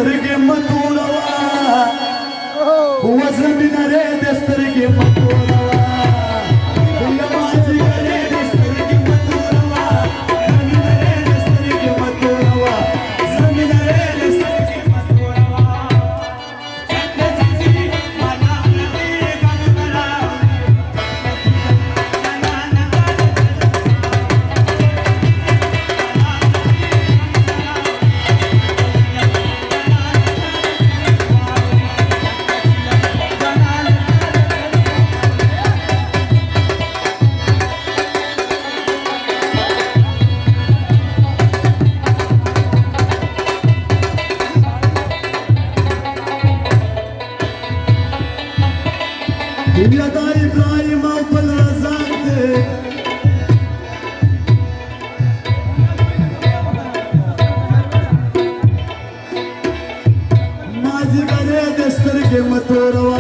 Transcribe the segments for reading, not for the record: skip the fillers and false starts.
दस्तरगे मतोरवा वजन रे दस्तरगे मतोरवा माझी रे दस्तरगे मतोरवा जमीन रे दस्तरगे मतोरवा जमीन रे दस्तरगे मतोरवा चंद्रजी मला नदी काम करा يا دا إبراهيم أبو الرزاق ماجي بري دسترګې متوروا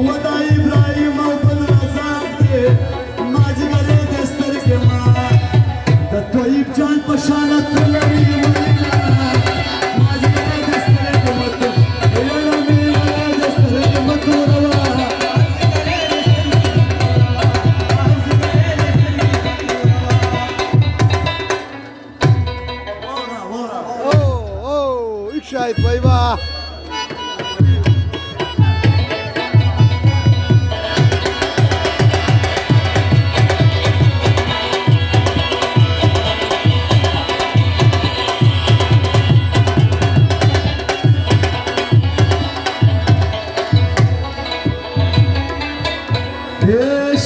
ودا إبراهيم أبو الرزاق ماجي بري دسترګې ما د طيب جان په شان تلري ماجي بري دسترګې متوروا يا مي دسترګې متوروا شايف طيبة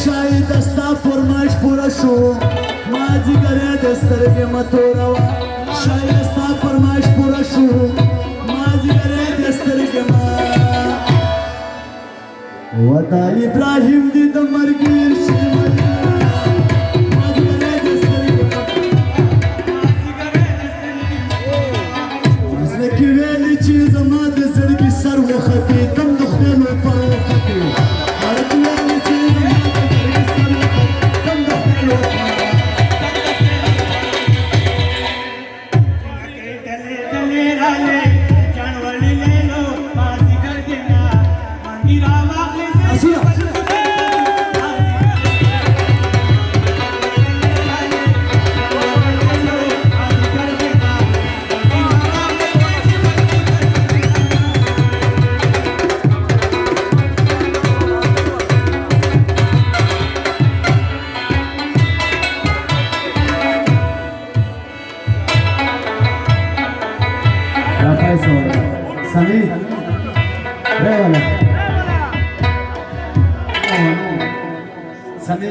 شاید دستا فرمایش پورا شو ماجی گره دسترګې متوروا شاید دستا فرمایش پورا شو ماجی گره دسترګې ما ودا ابراهیم دې د مرګ شي ماجی گره دسترګې اسنه کې ویلې چې زما د زړګي سر وختي تم د خپل پر وختي Sani, Sani.